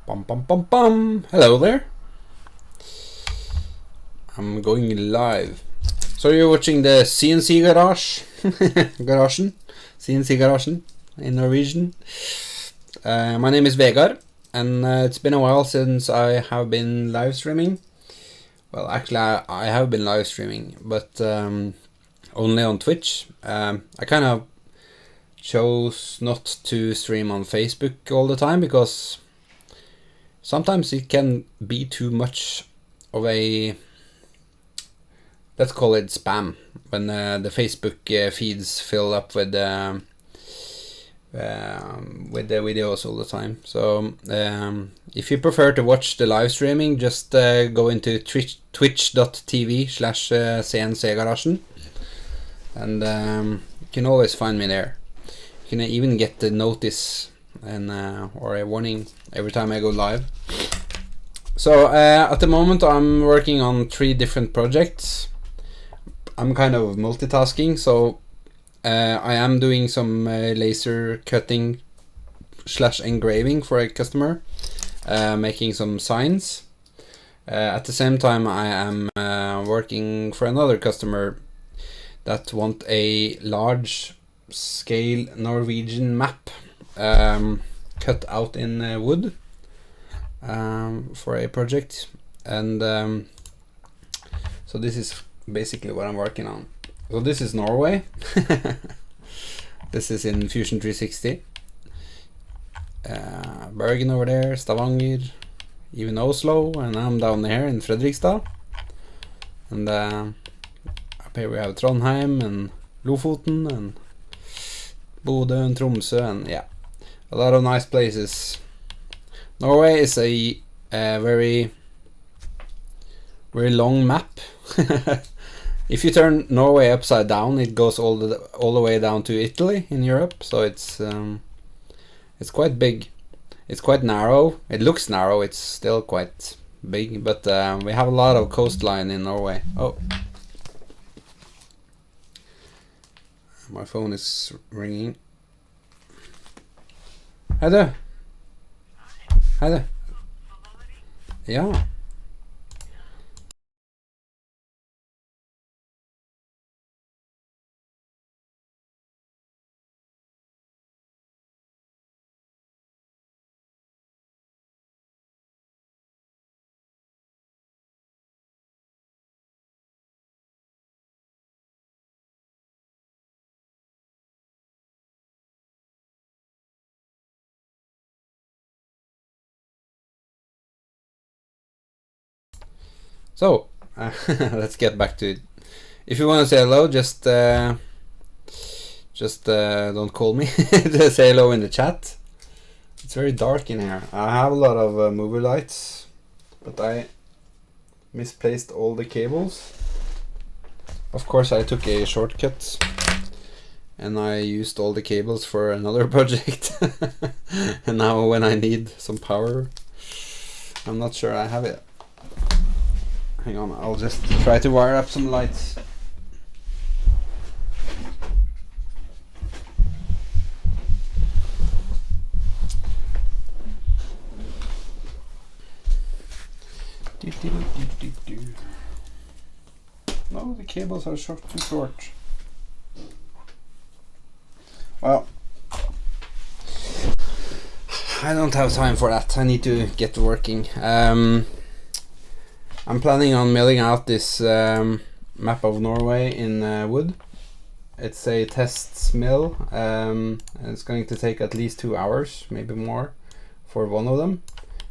Bum bum bum bum. Hello there. I'm going live. So you're watching the CNC Garage, Garagen, CNC Garagen in Norwegian. My name is Vegard, and it's been a while since I have been live streaming. Well, actually, I have been live streaming, but only on Twitch. I kind of chose not to stream on Facebook all the time because sometimes it can be too much of a, let's call it spam, when the Facebook feeds fill up with the videos all the time. So if you prefer to watch the live streaming, just go into twitch.tv/cncgaragen, and you can always find me there. You can even get the notice and or a warning every time I go live. So at the moment I'm working on 3 different projects. I'm kind of multitasking, so I am doing some laser cutting / engraving for a customer, making some signs. At the same time I am working for another customer that want a large scale Norwegian map cut out in wood for a project, and so this is basically what I'm working on. So this is Norway. This is in Fusion 360. Bergen over there, Stavanger, even Oslo, and I'm down here in Fredrikstad. And up here we have Trondheim and Lofoten and Bodø and Tromsø, and yeah, a lot of nice places. Norway is a very long map. If you turn Norway upside down, it goes all the way down to Italy in Europe. So it's quite big. It's quite narrow. It looks narrow. It's still quite big, but we have a lot of coastline in Norway. Oh, my phone is ringing. Hei du. Hei du. Ja. So, let's get back to it. If you want to say hello, just don't call me. Just say hello in the chat. It's very dark in here. I have a lot of movie lights, but I misplaced all the cables. Of course, I took a shortcut, and I used all the cables for another project. And now when I need some power, I'm not sure I have it. Hang on, I'll just try to wire up some lights. No, the cables are too short. Well, I don't have time for that. I need to get working. I'm planning on milling out this map of Norway in wood. It's a test mill, and it's going to take at least 2 hours, maybe more, for one of them.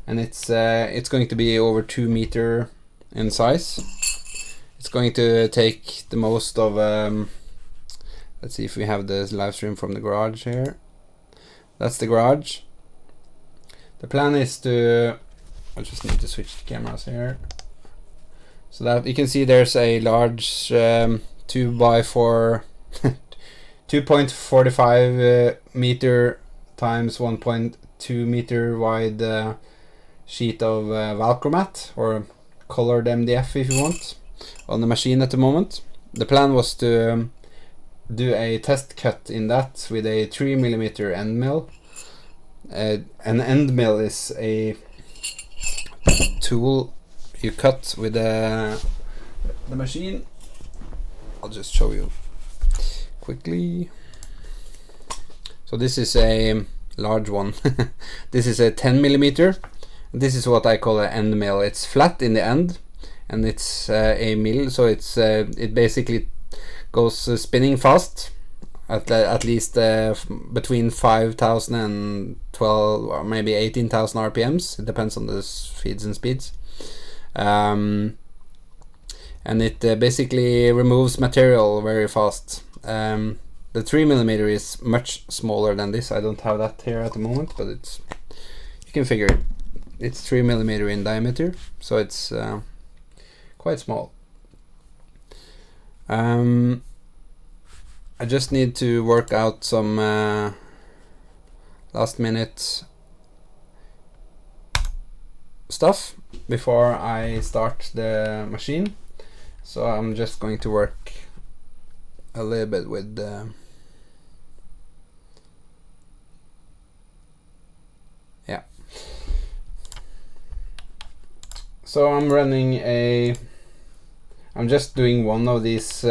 And it's going to be over 2 meters in size. It's going to take the most of, let's see if we have the live stream from the garage here. That's the garage. The plan is to, I just need to switch the cameras here. So that you can see there's a large 2x4 2.45 meter times 1.2 meter wide sheet of Valcromat, or colored MDF if you want, on the machine at the moment. The plan was to do a test cut in that with a 3mm end mill. An end mill is a tool you cut with the machine. I'll just show you quickly. So this is a large one. This is a 10 millimeter. This is what I call an end mill. It's flat in the end, and it's a mill, so it's it basically goes spinning fast, at least between 5,000 and 12 or maybe 18,000 RPMs. It depends on the feeds and speeds. And it basically removes material very fast. The 3 millimeter is much smaller than this. I don't have that here at the moment, but it's, you can figure it. It's 3 millimeter in diameter, so it's quite small. I just need to work out some last minute stuff before I start the machine, so I'm just going to work a little bit with yeah. So I'm running I'm just doing one of these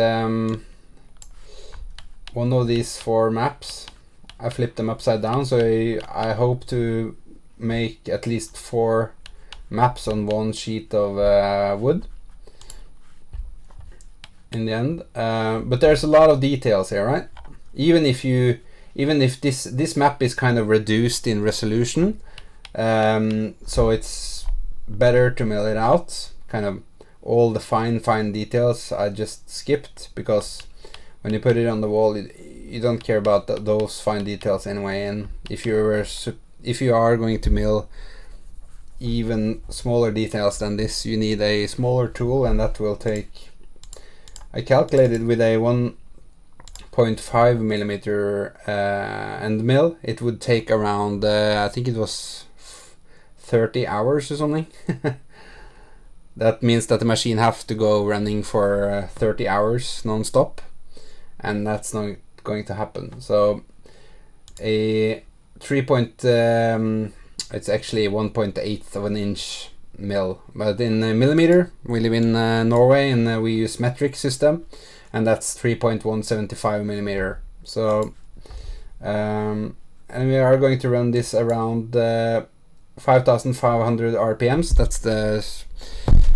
4 maps. I flipped them upside down, so I hope to make at least 4 maps on one sheet of wood in the end. But there's a lot of details here, right? Even if this map is kind of reduced in resolution, so it's better to mill it out. Kind of all the fine details I just skipped, because when you put it on the wall, you don't care about those fine details anyway. And if you are going to mill even smaller details than this, you need a smaller tool, and that will take, I calculated with a 1.5 millimeter end mill, it would take around I think it was 30 hours or something. That means that the machine have to go running for 30 hours non-stop, and that's not going to happen. So a 3 it's actually 1.8 of an inch mill, but in millimeter, we live in Norway, and we use metric system, and that's 3.175 millimeter. So and we are going to run this around 5,500 RPMs. That's the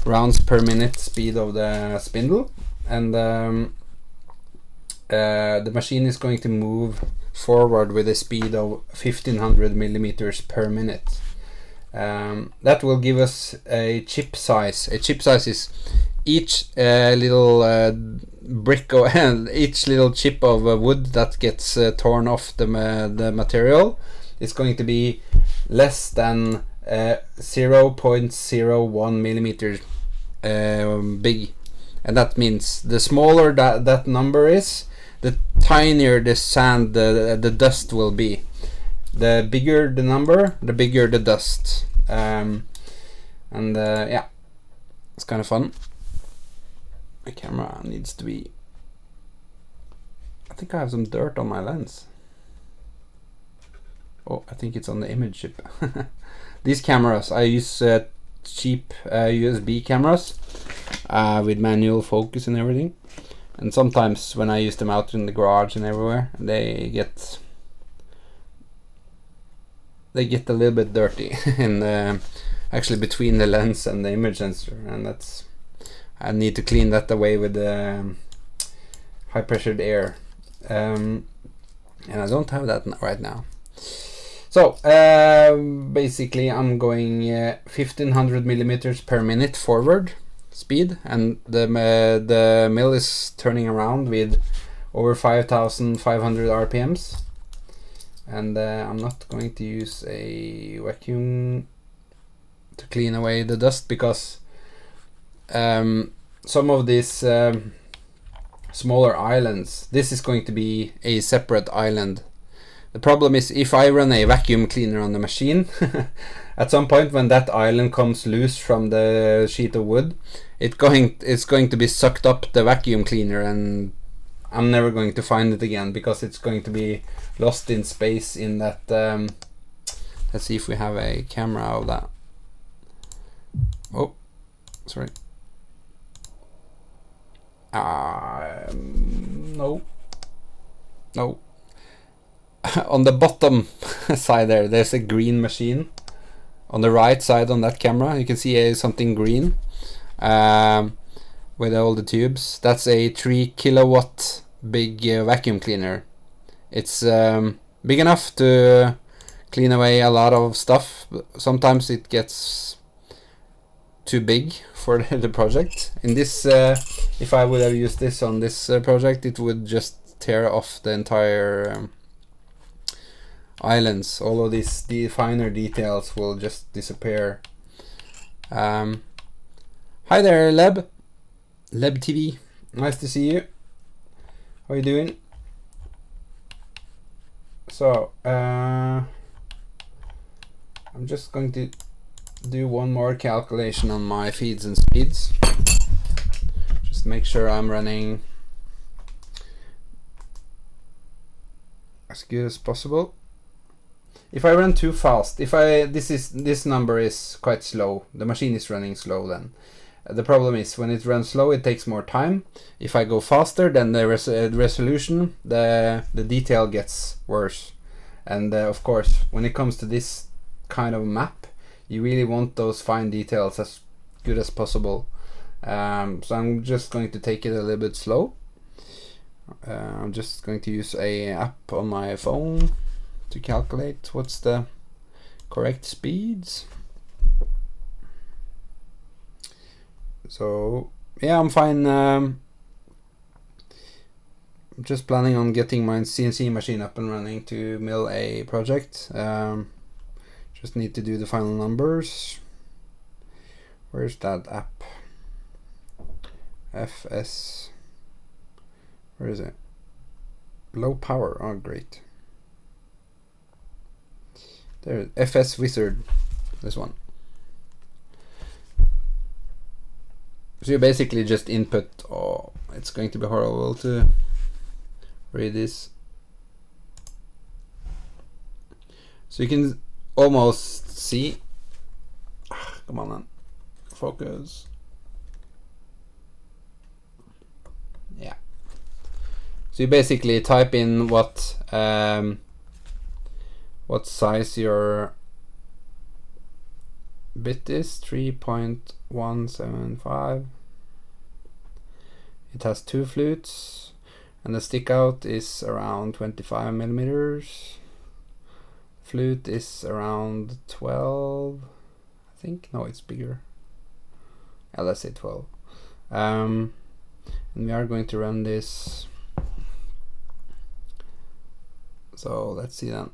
rounds per minute speed of the spindle, and the machine is going to move forward with a speed of 1,500 millimeters per minute. That will give us a chip size. A chip size is each little brick or each little chip of wood that gets torn off the material is going to be less than 0.01 millimeters big, and that means the smaller that number is, the tinier the sand, the dust will be. The bigger the number, the bigger the dust. Yeah, it's kind of fun. My camera needs to be, I think I have some dirt on my lens. Oh, I think it's on the image chip. These cameras, I use cheap USB cameras with manual focus and everything. And sometimes when I use them out in the garage and everywhere, they get a little bit dirty and actually between the lens and the image sensor, and I need to clean that away with high pressured air, and I don't have that right now. So basically I'm going 1,500 millimeters per minute forward speed, and the mill is turning around with over 5,500 RPMs, and I'm not going to use a vacuum to clean away the dust, because some of these smaller islands, this is going to be a separate island. The problem is, if I run a vacuum cleaner on the machine, at some point when that island comes loose from the sheet of wood, it's going to be sucked up the vacuum cleaner, and I'm never going to find it again, because it's going to be lost in space in that. Let's see if we have a camera of that. Oh, sorry. No. No. On the bottom side there's a green machine. On the right side on that camera, you can see something green with all the tubes. That's a 3 kilowatt big vacuum cleaner. It's big enough to clean away a lot of stuff. Sometimes it gets too big for the project. In this, if I would have used this on this project, it would just tear off the entire islands. All of these finer details will just disappear. Hi there, Leb TV. Nice to see you. How are you doing? So I'm just going to do one more calculation on my feeds and speeds. Just make sure I'm running as good as possible. If I run too fast, this number is quite slow. The machine is running slow then. The problem is when it runs slow, it takes more time. If I go faster, then the resolution, the detail gets worse. And of course, when it comes to this kind of map, you really want those fine details as good as possible. So I'm just going to take it a little bit slow. I'm just going to use a app on my phone to calculate what's the correct speeds. So yeah, I'm fine. I'm just planning on getting my CNC machine up and running to mill a project. Just need to do the final numbers. Where's that app? FS. Where is it? Low power. Oh, great. There, FS Wizard. This one. So you basically just input. Oh, it's going to be horrible to read this. So you can almost see. Come on, man. Focus. Yeah. So you basically type in what size your bit is. 3.175. It has 2 flutes, and the stick out is around 25 millimeters. Flute is around 12, I think. No, it's bigger. Yeah, let's say 12. And we are going to run this. So let's see then.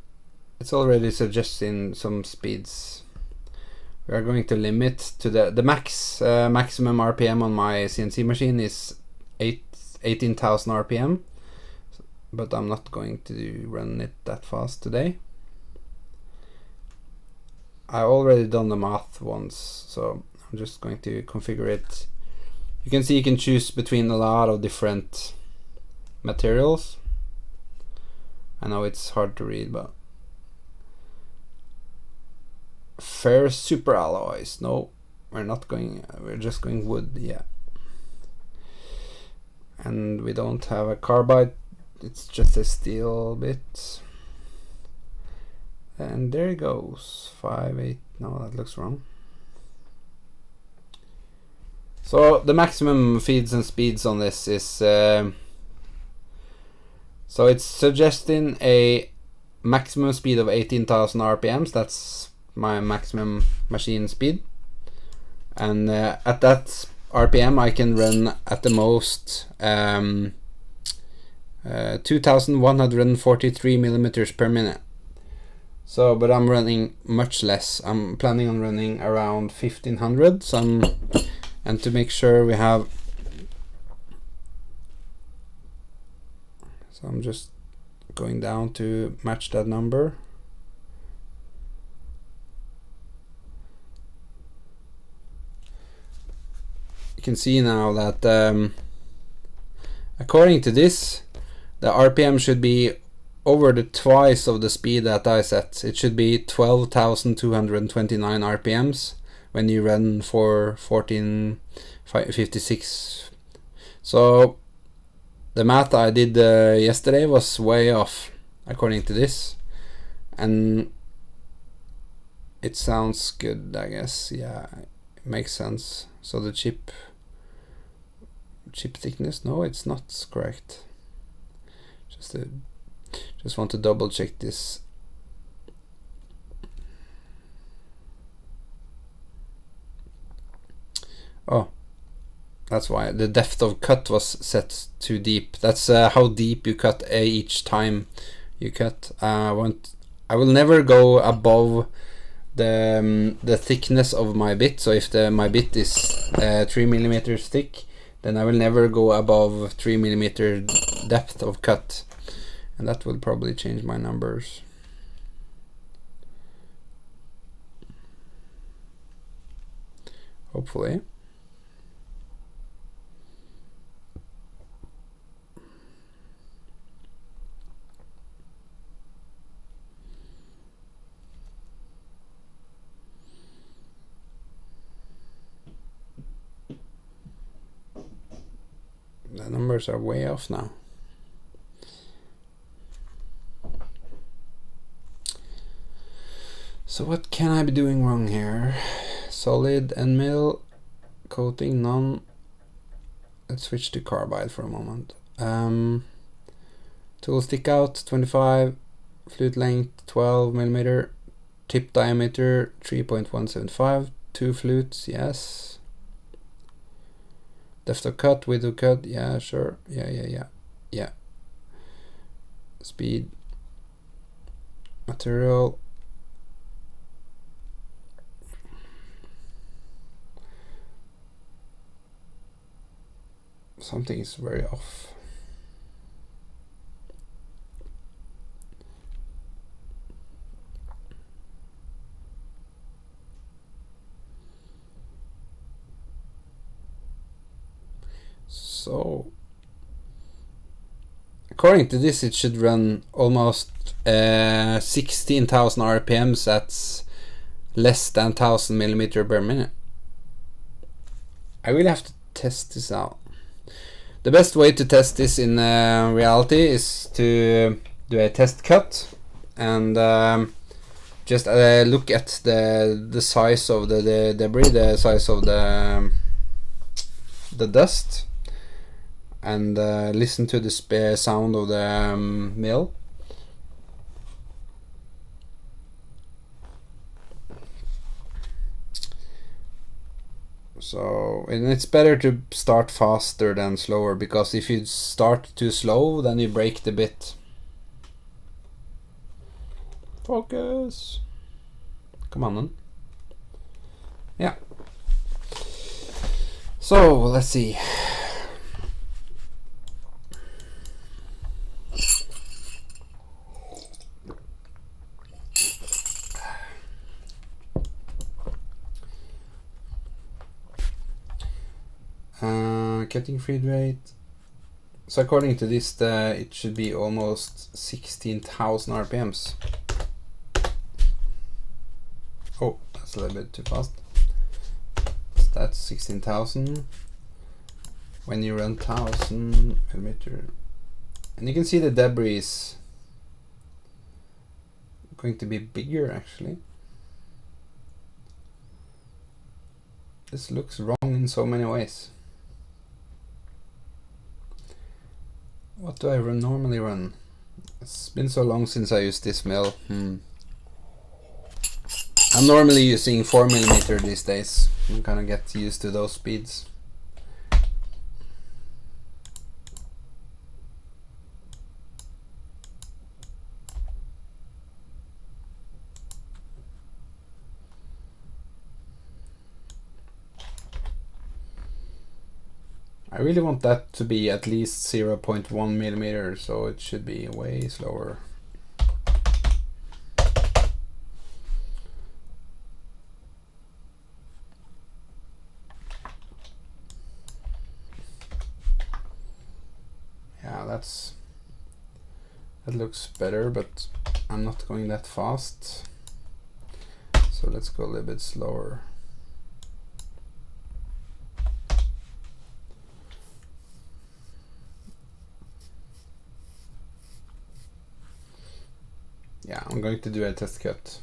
It's already suggesting some speeds. We are going to limit to the maximum RPM on my CNC machine is 18,000 RPM, but I'm not going to run it that fast today. I already done the math once, so I'm just going to configure it. You can see you can choose between a lot of different materials. I know it's hard to read, but ferrous super alloys. No, we're not going. We're just going wood. Yeah, and we don't have a carbide. It's just a steel bit. And there it goes. 5.8. No, that looks wrong. So the maximum feeds and speeds on this is so it's suggesting a maximum speed of 18,000 RPMs. That's my maximum machine speed, and at that RPM I can run at the most 2,143 millimeters per minute. So, but I'm running much less. I'm planning on running around 1,500. So and to make sure we have, so I'm just going down to match that number. You can see now that according to this, the RPM should be over the twice of the speed that I set. It should be 12,229 RPMs, when you run for 1456. So the math I did yesterday was way off according to this, and it sounds good, I guess. Yeah, it makes sense. So the chip thickness, no, it's not correct. Just want to double check this. Oh, that's why the depth of cut was set too deep. That's how deep you cut each time you cut. I will never go above the thickness of my bit. So if my bit is 3 millimeters thick, then I will never go above 3 millimeter depth of cut, and that will probably change my numbers. Hopefully. The numbers are way off now. So what can I be doing wrong here? Solid end mill, coating none. Let's switch to carbide for a moment. Tool stick out 25, flute length 12 millimeter, tip diameter 3.175, 2 flutes, yes. Depth of cut, width of cut, yeah, sure, yeah. Speed, material. Something is very off. So, according to this, it should run almost 16,000 RPMs at less than 1,000 millimeter per minute. I will have to test this out. The best way to test this in reality is to do a test cut and just look at the size of the debris, the size of the dust, and listen to the sound of the mill. So, and it's better to start faster than slower, because if you start too slow, then you break the bit. Focus. Come on then. Yeah. So, let's see. Cutting feed rate. So according to this, it should be almost 16,000 RPMs. Oh, that's a little bit too fast. So that's 16,000. When you run 1,000 millimeter, and you can see the debris is going to be bigger actually. This looks wrong in so many ways. What do I normally run? It's been so long since I used this mill. I'm normally using 4 millimeter these days. I'm kind of get used to those speeds. I really want that to be at least 0.1 millimeter, so it should be way slower. Yeah, that looks better, but I'm not going that fast. So let's go a little bit slower. yeah, I'm going to do a test cut.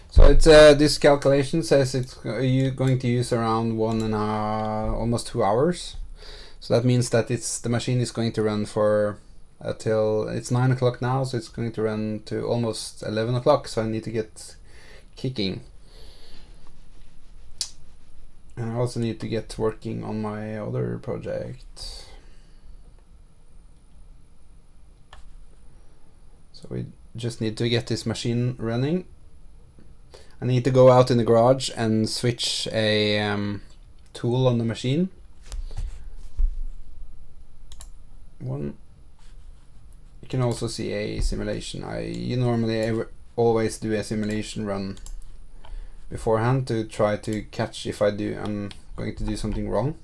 So it's this calculation says it's you're going to use around almost 2 hours. So that means that the machine is going to run for until it's 9 o'clock now, so it's going to run to almost 11 o'clock. So I need to get kicking, and I also need to get working on my other project. So we just need to get this machine running. I need to go out in the garage and switch a tool on the machine. You can also see a simulation. You normally always do a simulation run beforehand to try to catch if I'm going to do something wrong.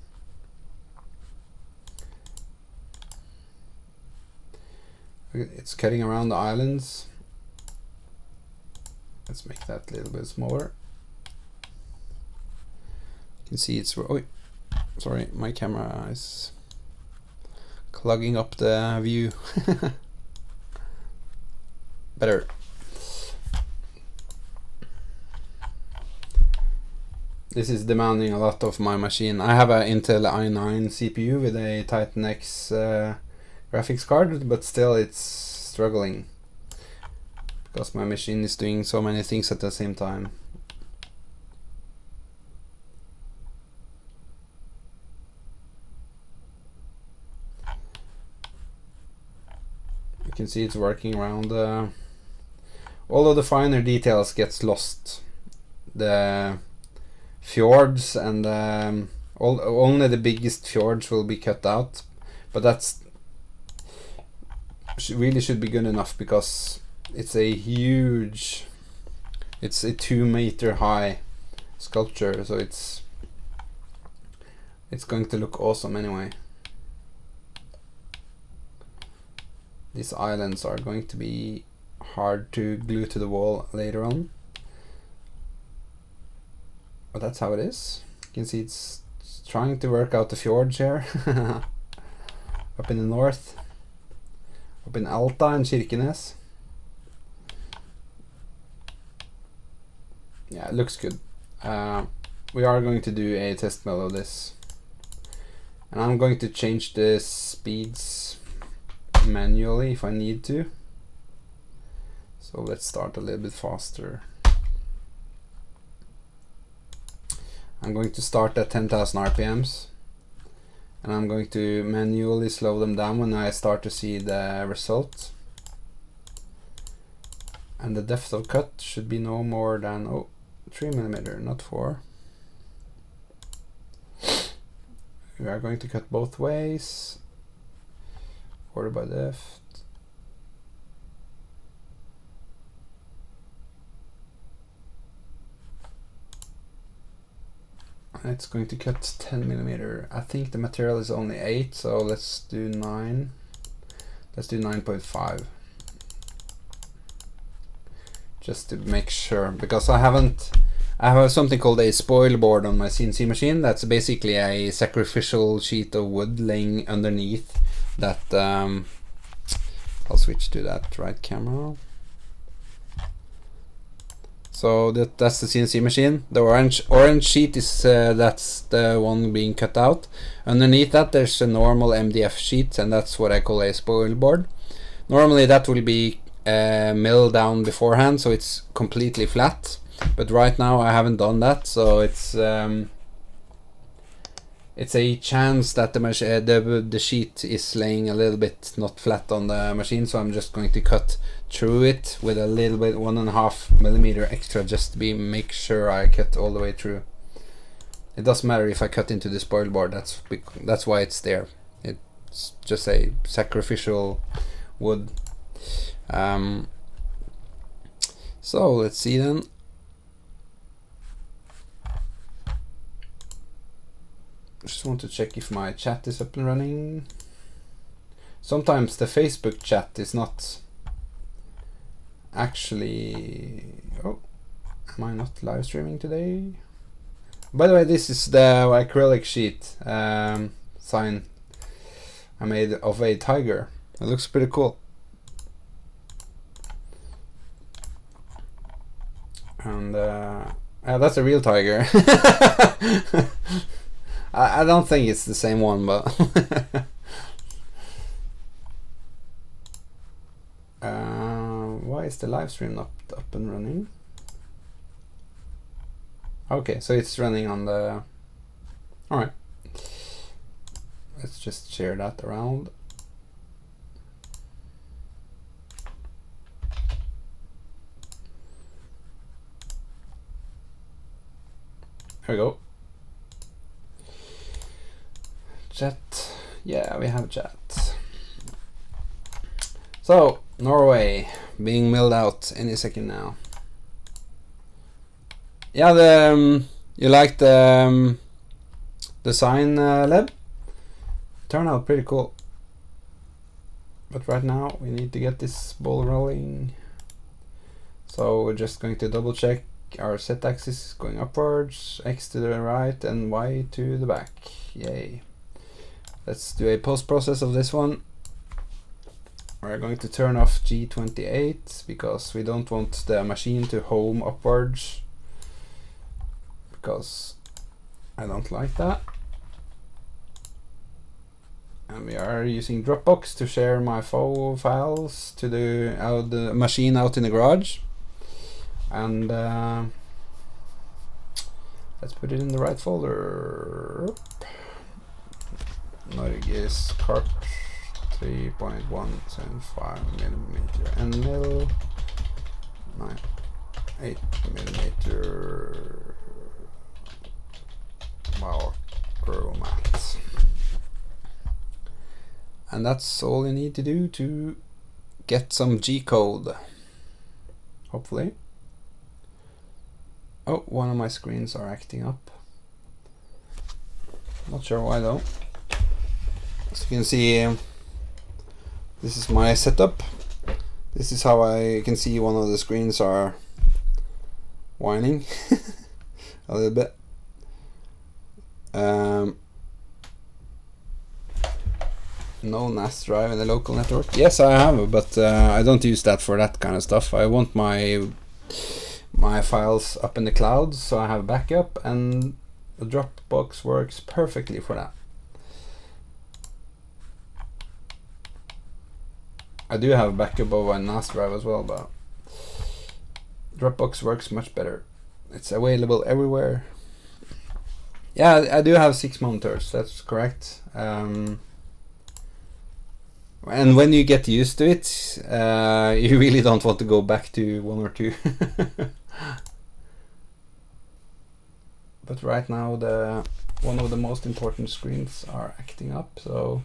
It's cutting around the islands. Let's make that a little bit smaller. You can see it's... Oh, sorry, my camera is clogging up the view. Better. This is demanding a lot of my machine. I have an Intel i9 CPU with a Titan X graphics card, but still it's struggling because my machine is doing so many things at the same time. You can see it's working around. All of the finer details gets lost. The fjords and only the biggest fjords will be cut out, but that's really should be good enough because it's a 2 meter high sculpture, so it's going to look awesome anyway. These islands are going to be hard to glue to the wall later on, but that's how it is. You can see it's trying to work out the fjords here. Up in the north, up in Alta and Kirkenes. Yeah, it looks good. We are going to do a test mill of this, and I'm going to change the speeds manually if I need to. So let's start a little bit faster. I'm going to start at 10,000 RPMs, and I'm going to manually slow them down when I start to see the result. And the depth of cut should be no more than 3 millimeter, not 4. We are going to cut both ways, quarter by depth. It's going to cut 10 millimeter. I think the material is only 8, so let's do 9. Let's do 9.5. Just to make sure, because I have something called a spoil board on my CNC machine. That's basically a sacrificial sheet of wood laying underneath that. I'll switch to that right camera. So that's the CNC machine. The orange sheet is that's the one being cut out. Underneath that there's a normal MDF sheet, and that's what I call a spoil board. Normally that will be milled down beforehand, so it's completely flat. But right now I haven't done that, so it's a chance that the sheet is laying a little bit not flat on the machine, so I'm just going to cut through it with a little bit 1.5 millimeter extra, just to make sure I cut all the way through. It doesn't matter if I cut into the spoil board, that's why it's there. It's just a sacrificial wood. So let's see then. Just want to check if my chat is up and running. Sometimes the Facebook chat is not actually... Oh, am I not live streaming today? By the way, this is the acrylic sheet sign I made of a tiger. It looks pretty cool. And that's a real tiger. I don't think it's the same one, but why is the live stream not up and running? Okay, so it's running on the... Alright. Let's just share that around. There we go. Chat. Yeah, we have chat. So, Norway being milled out any second now. Yeah, the you like the design, Leb? Turned out pretty cool. But right now we need to get this ball rolling. So we're just going to double check our Z axis is going upwards, X to the right and Y to the back. Yay. Let's do a post process of this one. We're going to turn off G28 because we don't want the machine to home upwards, because I don't like that. And we are using Dropbox to share my files to the machine out in the garage. And let's put it in the right folder. Norges kart 3.175mm NL 8mm macromat. And that's all you need to do to get some G code, hopefully. Oh, one of my screens are acting up. Not sure why though. As you can see, this is my setup. This is how I can see one of the screens are whining a little bit. No NAS drive in the local network. Yes, I have, but I don't use that for that kind of stuff. I want my files up in the cloud, so I have backup, and the Dropbox works perfectly for that. I do have a backup of a NAS drive as well, but Dropbox works much better. It's available everywhere. Yeah, I do have 6 monitors, that's correct. And when you get used to it, you really don't want to go back to 1 or 2. But right now one of the most important screens are acting up, so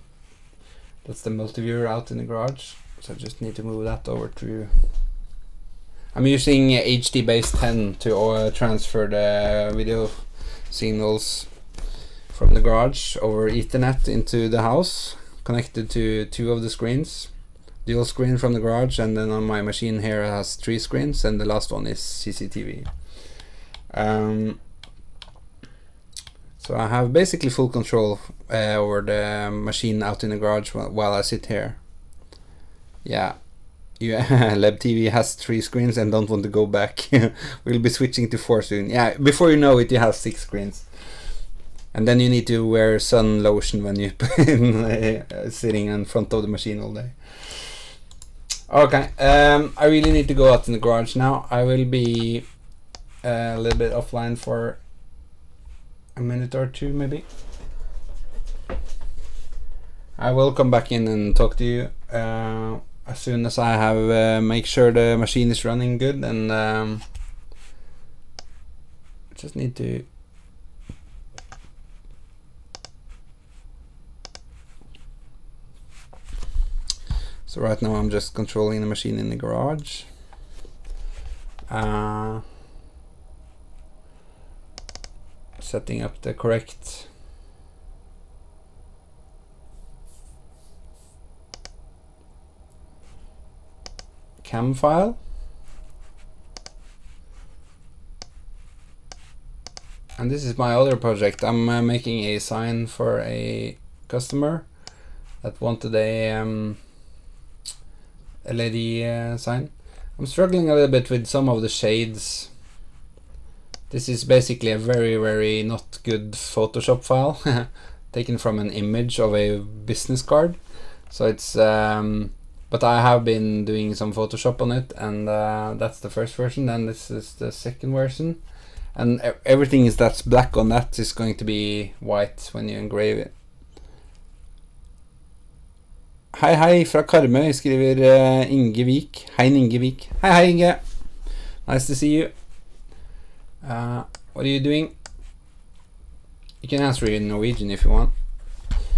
that's the multi-viewer out in the garage. So I just need to move that over to... I'm using HD base 10 to transfer the video signals from the garage over Ethernet into the house, connected to 2 of the screens, dual screen from the garage, and then on my machine here it has 3 screens, and the last one is CCTV. So I have basically full control over the machine out in the garage while I sit here. Yeah, Leb TV has 3 screens and don't want to go back. We'll be switching to 4 soon. Yeah, before you know it, you have 6 screens. And then you need to wear sun lotion when you're sitting in front of the machine all day. Okay, I really need to go out in the garage now. I will be a little bit offline for a minute or 2 maybe. I will come back in and talk to you as soon as I have make sure the machine is running good, and just need to... So right now I'm just controlling the machine in the garage. Setting up the correct cam file. And this is my other project. I'm making a sign for a customer that wanted a LED sign. I'm struggling a little bit with some of the shades This is basically a very not good Photoshop file taken from an image of a business card. So it's but I have been doing some Photoshop on it, and that's the first version. Then this is the second version, and everything that's black on that is going to be white when you engrave it. Hei fra Karmøy, skriver Inge Vik. Hei Inge Vik. Hei Inge. Nice to see you. What are you doing? You can answer in Norwegian if you want.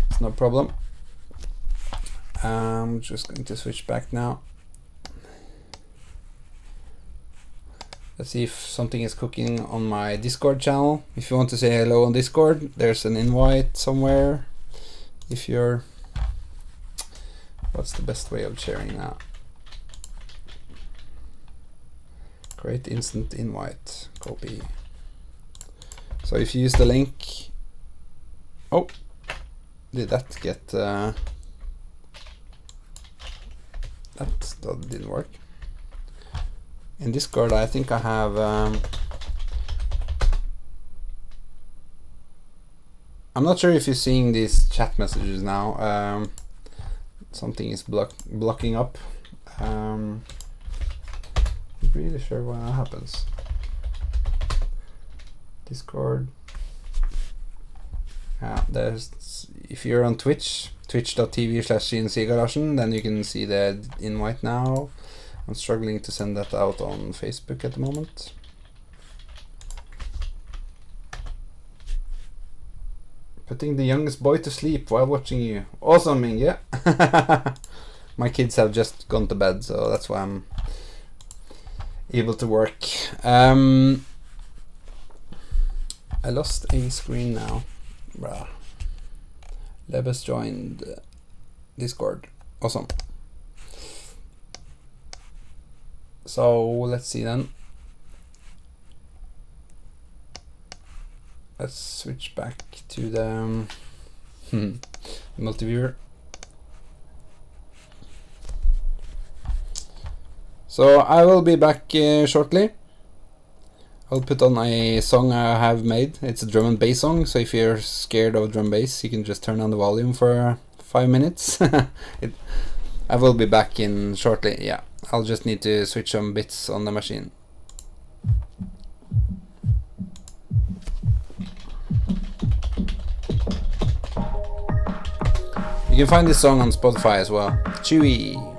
It's no problem. I'm just going to switch back now. Let's see if something is cooking on my Discord channel. If you want to say hello on Discord, there's an invite somewhere. If you're... What's the best way of sharing now? Create instant invite. Copy. So if you use the link... Oh! Did that get... That didn't work. In Discord I think I have... I'm not sure if you're seeing these chat messages now. Something is blocking up. I'm really sure when that happens. Discord. Yeah, there's, if you're on Twitch, twitch.tv/CNCgarasjen, then you can see the invite now. I'm struggling to send that out on Facebook at the moment. Putting the youngest boy to sleep while watching you. Awesome, Inge. My kids have just gone to bed, so that's why I'm able to work. I lost a screen now. Bruh. Lebes joined Discord. Awesome. So let's see then. Let's switch back to the multi-viewer. So I will be back shortly. I'll put on a song I have made. It's a drum and bass song, so if you're scared of drum bass, you can just turn on the volume for 5 minutes. I will be back in shortly, yeah. I'll just need to switch some bits on the machine. You can find this song on Spotify as well. Chewy.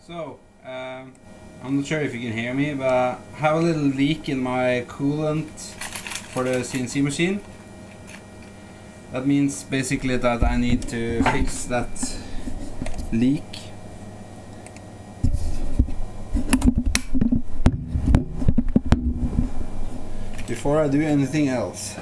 So, I'm not sure if you can hear me, but I have a little leak in my coolant for the CNC machine. That means basically that I need to fix that leak. Before I do anything else.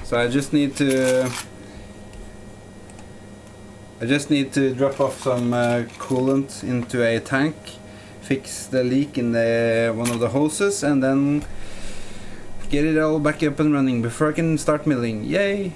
So I just need to drop off some coolant into a tank, fix the leak in one of the hoses, and then get it all back up and running before I can start milling. Yay!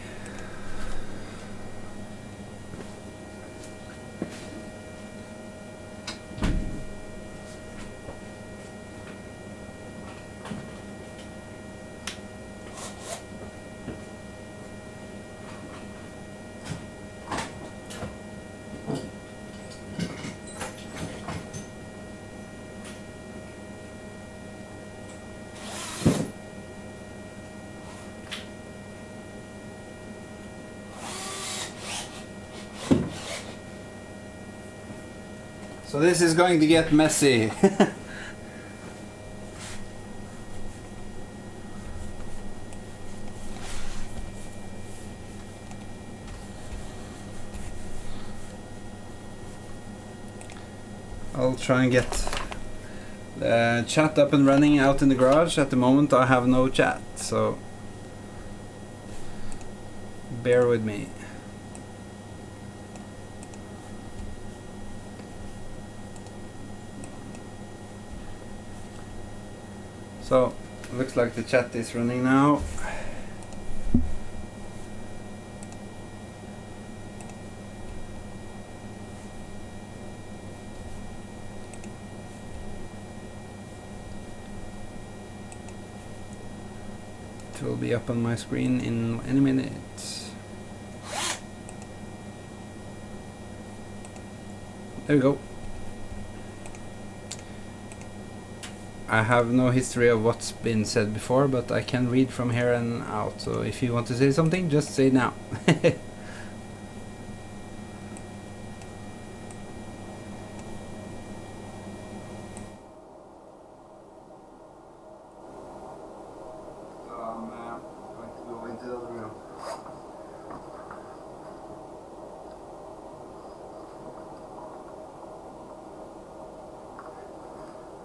So this is going to get messy. I'll try and get the chat up and running out in the garage. At the moment I have no chat, so bear with me. So, looks like the chat is running now. It will be up on my screen in any minute. There we go. I have no history of what's been said before, but I can read from here and out. So if you want to say something, just say now. Going to go into the other room.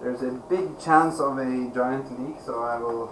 There's a big chance of a giant leak, so I will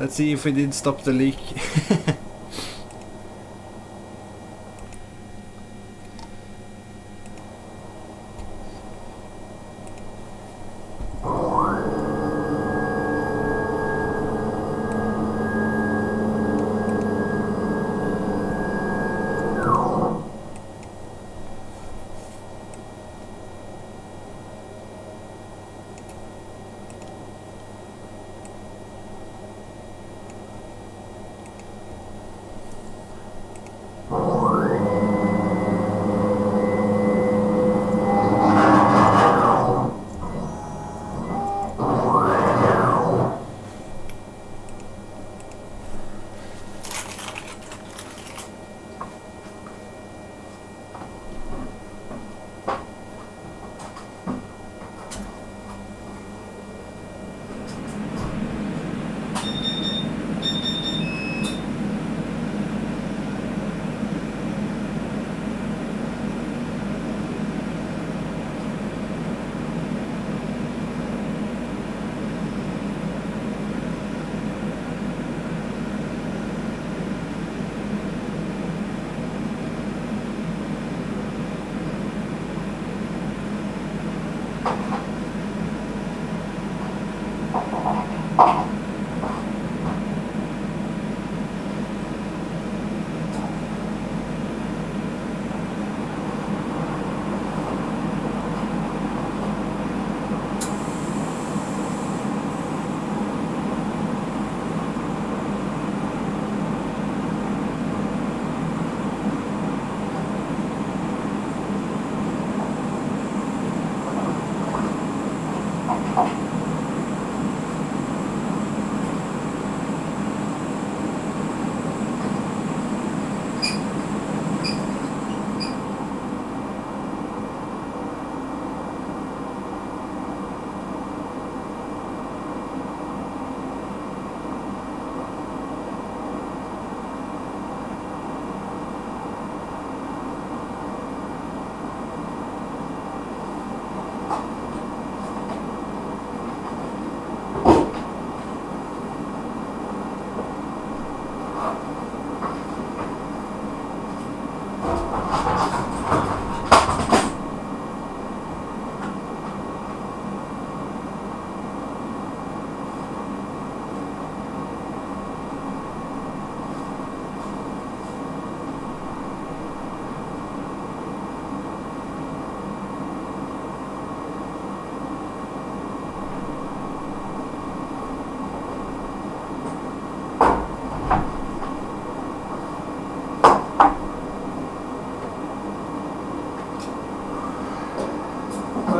Let's see if we did stop the leak.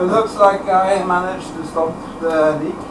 It looks like I managed to stop the leak.